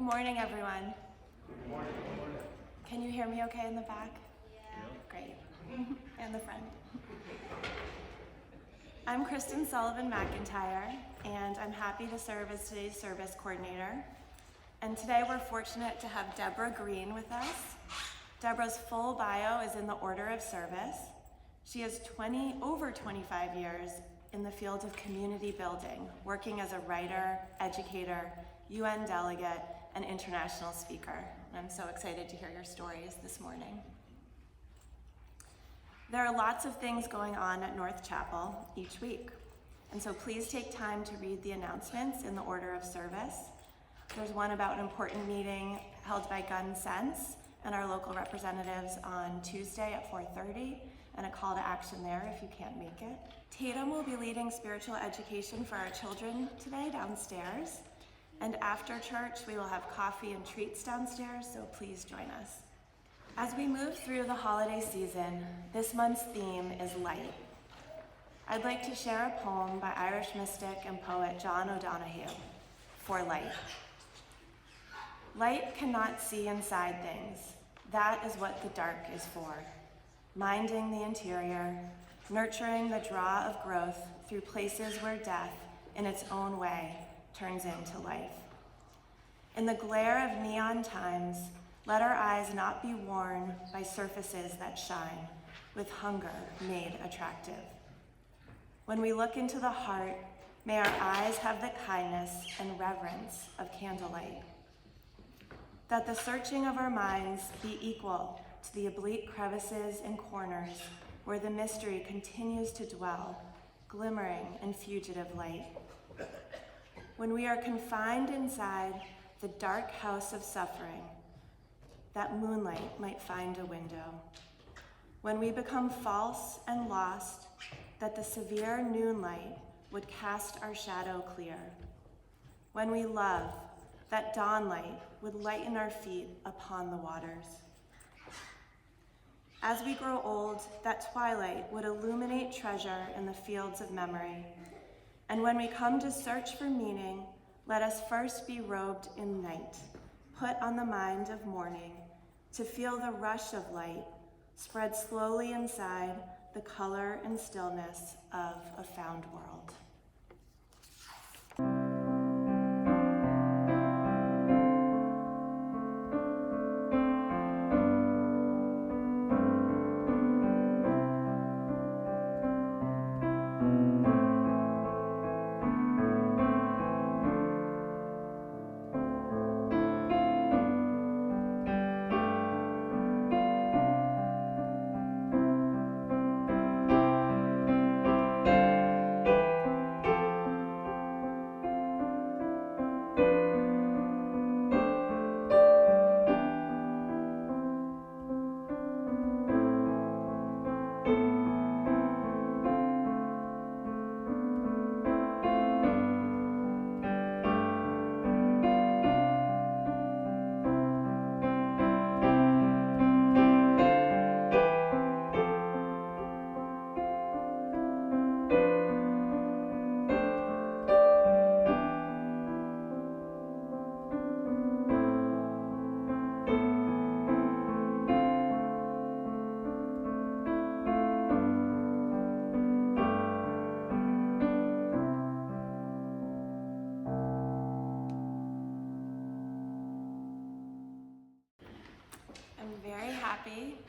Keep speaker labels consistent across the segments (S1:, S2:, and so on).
S1: Good morning, everyone.
S2: Good morning. Good morning.
S1: Can you hear me okay in the back? Yeah. Great. And the front. I'm Kristen Sullivan McIntyre, and I'm happy to serve as today's service coordinator. And today we're fortunate to have Deborah Greene with us. Deborah's full bio is in the order of service. She has over 25 years in the field of community building, working as a writer, educator, UN delegate, and international speaker. And I'm so excited to hear your stories this morning. There are lots of things going on at North Chapel each week, and so please take time to read the announcements in the order of service. There's one about an important meeting held by Gun Sense and our local representatives on Tuesday at 4:30, and a call to action there if you can't make it. Tatum will be leading spiritual education for our children today downstairs. And after church, we will have coffee and treats downstairs, so please join us. As we move through the holiday season, this month's theme is light. I'd like to share a poem by Irish mystic and poet John O'Donoghue, For Light. Light cannot see inside things. That is what the dark is for. Minding the interior, nurturing the draw of growth through places where death, in its own way, turns into life. In the glare of neon times, let our eyes not be worn by surfaces that shine, with hunger made attractive. When we look into the heart, may our eyes have the kindness and reverence of candlelight. That the searching of our minds be equal to the oblique crevices and corners where the mystery continues to dwell, glimmering in fugitive light. When we are confined inside the dark house of suffering, that moonlight might find a window. When we become false and lost, that the severe noonlight would cast our shadow clear. When we love, that dawnlight would lighten our feet upon the waters. As we grow old, that twilight would illuminate treasure in the fields of memory. And when we come to search for meaning, let us first be robed in night, put on the mind of morning, to feel the rush of light spread slowly inside the color and stillness of a found world.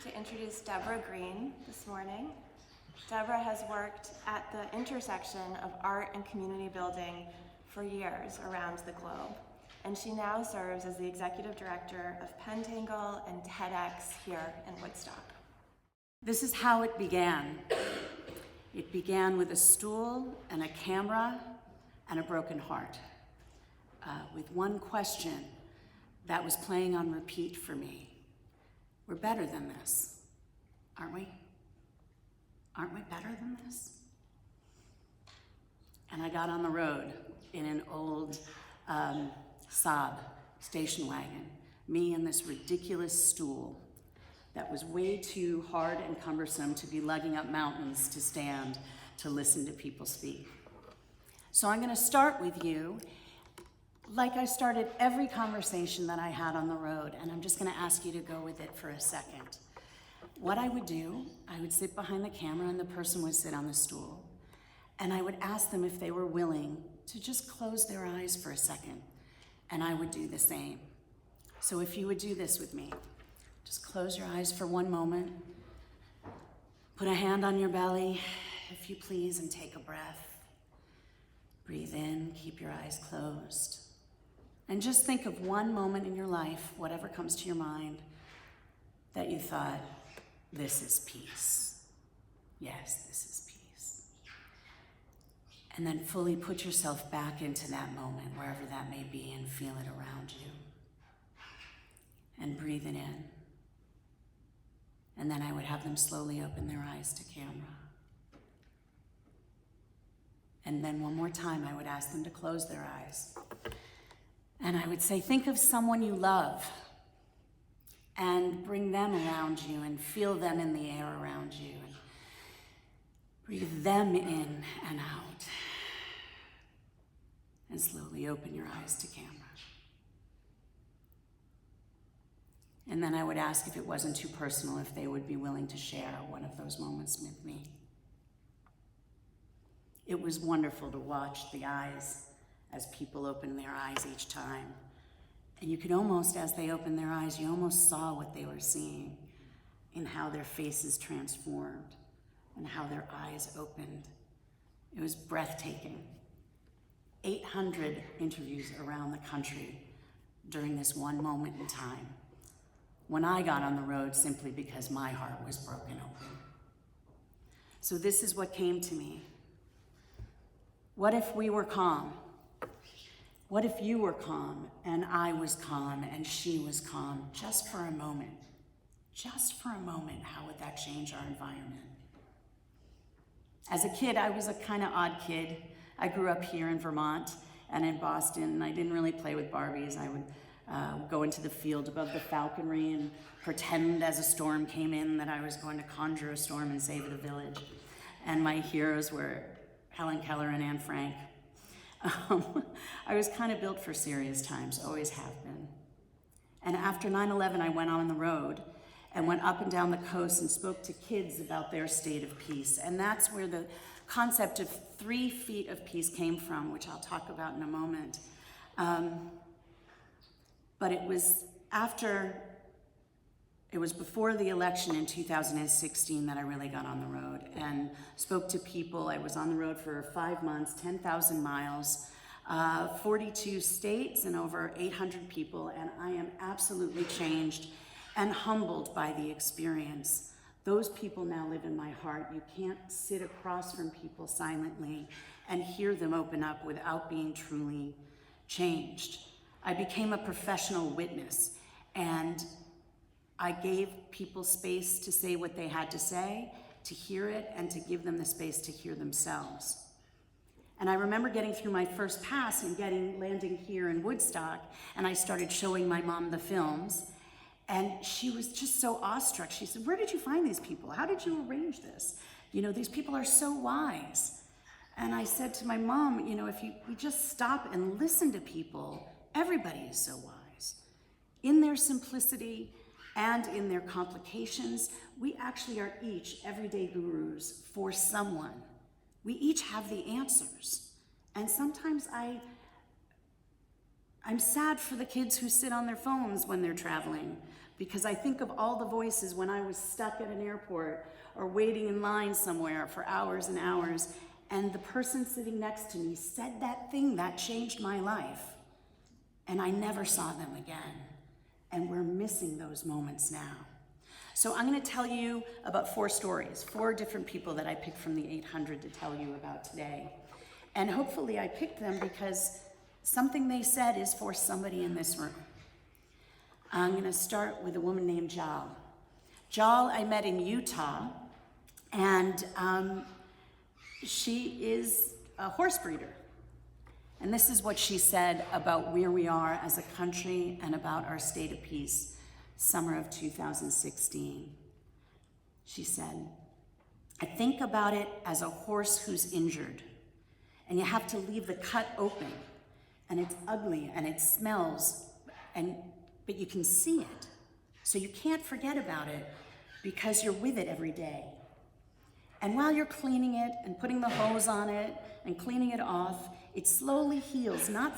S1: To introduce Deborah Greene this morning. Deborah has worked at the intersection of art and community building for years around the globe, and she now serves as the executive director of Pentangle and TEDx here in Woodstock.
S3: This is how it began. It began with a stool and a camera and a broken heart, with one question that was playing on repeat for me. We're better than this, aren't we? Aren't we better than this? And I got on the road in an old Saab station wagon, me and this ridiculous stool that was way too hard and cumbersome to be lugging up mountains to stand to listen to people speak. So I'm going to start with you like I started every conversation that I had on the road, and I'm just gonna ask you to go with it for a second. What I would do, I would sit behind the camera and the person would sit on the stool. And I would ask them if they were willing to just close their eyes for a second. And I would do the same. So if you would do this with me, just close your eyes for one moment. Put a hand on your belly, if you please, and take a breath. Breathe in, keep your eyes closed. And just think of one moment in your life, whatever comes to your mind, that you thought, this is peace. Yes, this is peace. And then fully put yourself back into that moment, wherever that may be, and feel it around you. And breathe it in. And then I would have them slowly open their eyes to camera. And then one more time, I would ask them to close their eyes. And I would say, think of someone you love and bring them around you and feel them in the air around you. And breathe them in and out. And slowly open your eyes to camera. And then I would ask, if it wasn't too personal, if they would be willing to share one of those moments with me. It was wonderful to watch the eyes as people opened their eyes each time. And you could almost, as they opened their eyes, you almost saw what they were seeing in how their faces transformed and how their eyes opened. It was breathtaking. 800 interviews around the country during this one moment in time, when I got on the road simply because my heart was broken open. So this is what came to me. What if we were calm? What if you were calm and I was calm and she was calm just for a moment? Just for a moment, how would that change our environment? As a kid, I was a kind of odd kid. I grew up here in Vermont and in Boston, and I didn't really play with Barbies. I would go into the field above the falconry and pretend as a storm came in that I was going to conjure a storm and save the village. And my heroes were Helen Keller and Anne Frank. I was kind of built for serious times, always have been. And after 9/11, I went on the road and went up and down the coast and spoke to kids about their state of peace. And that's where the concept of 3 feet of peace came from, which I'll talk about in a moment. But it was before the election in 2016 that I really got on the road and spoke to people. I was on the road for 5 months, 10,000 miles, 42 states and over 800 people, and I am absolutely changed and humbled by the experience. Those people now live in my heart. You can't sit across from people silently and hear them open up without being truly changed. I became a professional witness, and I gave people space to say what they had to say, to hear it, and to give them the space to hear themselves. And I remember getting through my first pass and landing here in Woodstock, and I started showing my mom the films, and she was just so awestruck. She said, "Where did you find these people? How did you arrange this? You know, these people are so wise." And I said to my mom, you know, if we just stop and listen to people, everybody is so wise. In their simplicity and in their complications, we actually are each everyday gurus for someone. We each have the answers. And sometimes I'm sad for the kids who sit on their phones when they're traveling, because I think of all the voices when I was stuck at an airport or waiting in line somewhere for hours and hours, and the person sitting next to me said that thing that changed my life, and I never saw them again. And we're missing those moments now. So I'm going to tell you about 4 stories, 4 different people that I picked from the 800 to tell you about today. And hopefully I picked them because something they said is for somebody in this room. I'm going to start with a woman named Jal. Jal I met in Utah, and she is a horse breeder. And this is what she said about where we are as a country and about our state of peace, summer of 2016. She said, "I think about it as a horse who's injured, and you have to leave the cut open and it's ugly, and it smells, but you can see it. So you can't forget about it because you're with it every day. And while you're cleaning it and putting the hose on it and cleaning it off, it slowly heals, not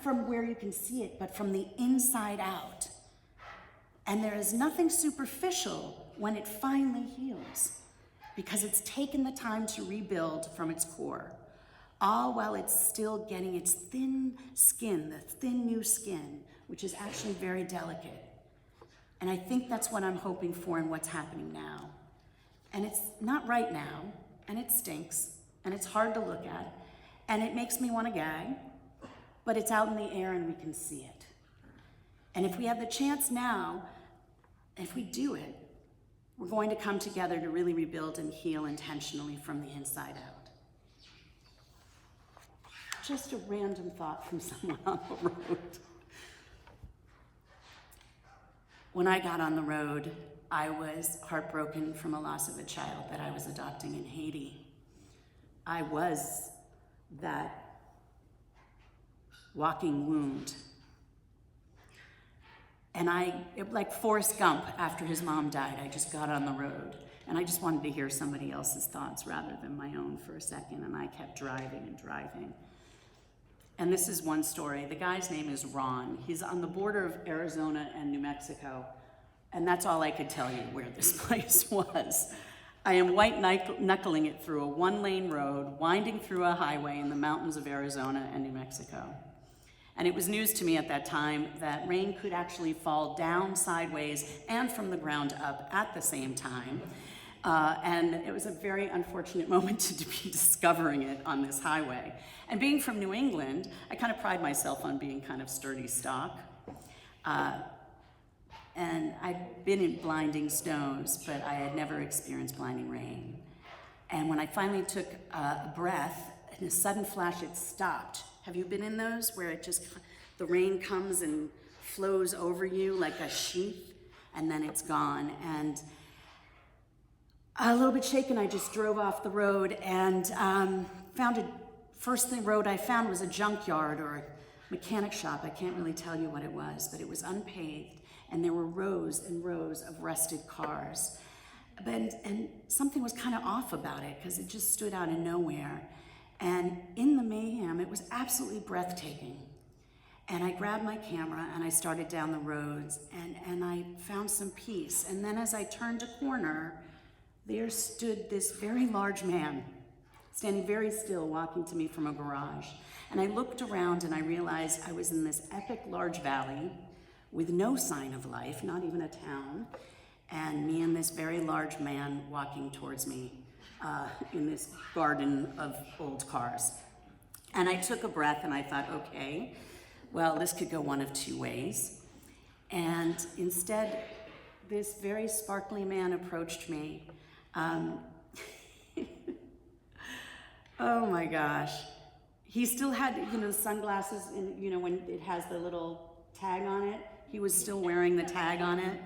S3: from where you can see it, but from the inside out. And there is nothing superficial when it finally heals, because it's taken the time to rebuild from its core, all while it's still getting its thin skin, the thin new skin, which is actually very delicate. And I think that's what I'm hoping for and what's happening now. And it's not right now, and it stinks, and it's hard to look at, and it makes me want to gag, but it's out in the air and we can see it. And if we have the chance now, if we do it, we're going to come together to really rebuild and heal intentionally from the inside out. Just a random thought from someone on the road. When I got on the road, I was heartbroken from a loss of a child that I was adopting in Haiti. I was that walking wound. And like Forrest Gump, after his mom died, I just got on the road. And I just wanted to hear somebody else's thoughts rather than my own for a second. And I kept driving and driving. And this is one story. The guy's name is Ron. He's on the border of Arizona and New Mexico. And that's all I could tell you where this place was. I am white knuckling it through a one-lane road, winding through a highway in the mountains of Arizona and New Mexico. And it was news to me at that time that rain could actually fall down sideways and from the ground up at the same time. And it was a very unfortunate moment to be discovering it on this highway. And being from New England, I kind of pride myself on being kind of sturdy stock. And I'd been in blinding snows, but I had never experienced blinding rain. And when I finally took a breath, in a sudden flash, it stopped. Have you been in those where the rain comes and flows over you like a sheath, and then it's gone? And a little bit shaken, I just drove off the road and first road I found was a junkyard or a mechanic shop. I can't really tell you what it was, but it was unpaved, and there were rows and rows of rusted cars. And something was kind of off about it because it just stood out of nowhere. And in the mayhem, it was absolutely breathtaking. And I grabbed my camera and I started down the roads and I found some peace. And then as I turned a corner, there stood this very large man, standing very still, walking to me from a garage. And I looked around and I realized I was in this epic large valley with no sign of life, not even a town, and me and this very large man walking towards me in this garden of old cars. And I took a breath and I thought, okay, well, this could go one of two ways. And instead, this very sparkly man approached me. Oh my gosh. He still had, the sunglasses, and, when it has the little tag on it, he was still wearing the tag on it.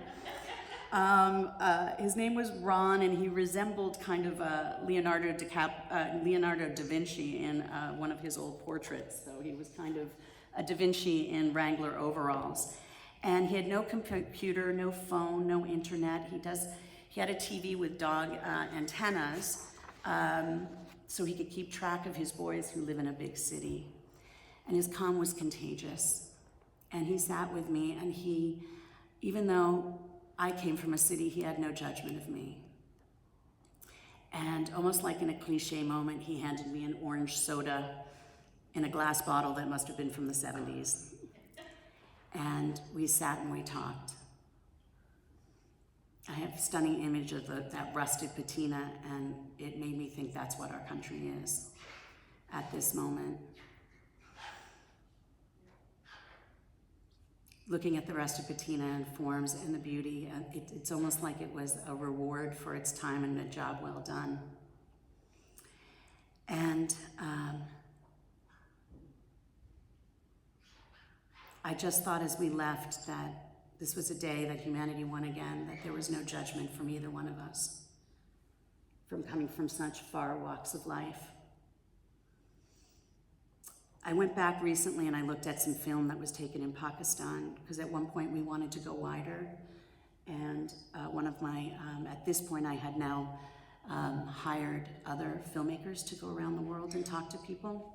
S3: His name was Ron, and he resembled kind of Leonardo da Vinci in one of his old portraits. So he was kind of a Da Vinci in Wrangler overalls. And he had no computer, no phone, no internet. He had a TV with dog antennas, so he could keep track of his boys who live in a big city. And his calm was contagious. And he sat with me, and even though I came from a city, he had no judgment of me. And almost like in a cliche moment, he handed me an orange soda in a glass bottle that must have been from the 70s. And we sat and we talked. I have a stunning image of that rusted patina, and it made me think that's what our country is at this moment. Looking at the rusted patina and forms and the beauty, it's almost like it was a reward for its time and a job well done. And I just thought as we left that this was a day that humanity won again, that there was no judgment from either one of us, from coming from such far walks of life. I went back recently and I looked at some film that was taken in Pakistan, because at one point we wanted to go wider. And one of my, at this point I had now hired other filmmakers to go around the world and talk to people.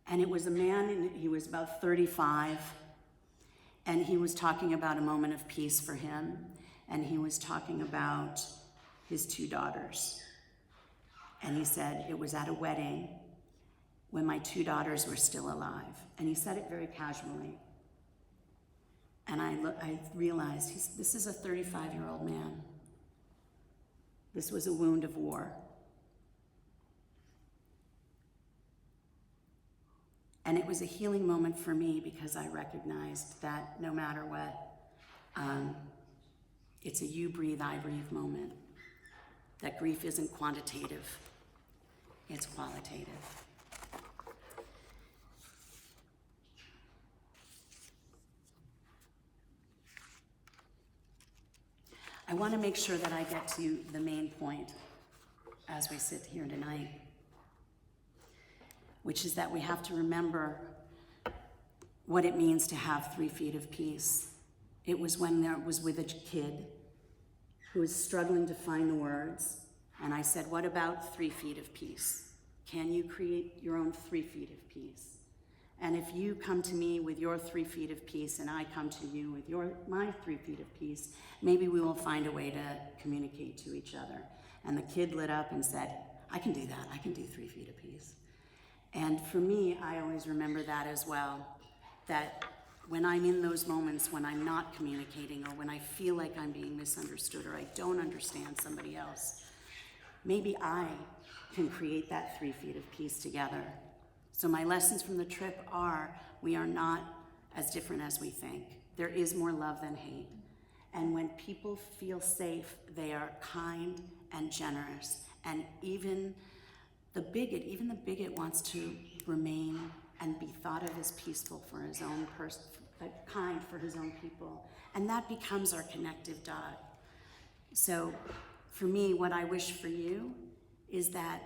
S3: And it was a man, and he was about 35, and he was talking about a moment of peace for him, and he was talking about his 2 daughters. And he said, it was at a wedding when my 2 daughters were still alive. And he said it very casually. And I realized this is a 35-year-old man. This was a wound of war. And it was a healing moment for me, because I recognized that no matter what, it's a you breathe, I breathe moment. That grief isn't quantitative, it's qualitative. I want to make sure that I get to the main point as we sit here tonight, which is that we have to remember what it means to have 3 feet of peace. It was when I was with a kid who was struggling to find the words, and I said, what about 3 feet of peace? Can you create your own 3 feet of peace? And if you come to me with your 3 feet of peace and I come to you with my 3 feet of peace, maybe we will find a way to communicate to each other. And the kid lit up and said, I can do that. I can do 3 feet of peace. And for me, I always remember that as well, that when I'm in those moments when I'm not communicating, or when I feel like I'm being misunderstood, or I don't understand somebody else, maybe I can create that 3 feet of peace together. So my lessons from the trip are, we are not as different as we think. There is more love than hate. And when people feel safe, they are kind and generous. And even the bigot wants to remain and be thought of as peaceful for his own person, kind for his own people. And that becomes our connective dot. So for me, what I wish for you is that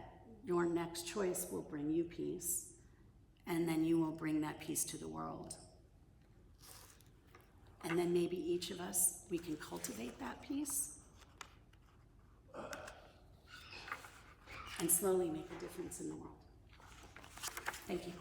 S3: your next choice will bring you peace, and then you will bring that peace to the world. And then maybe each of us, we can cultivate that peace and slowly make a difference in the world. Thank you.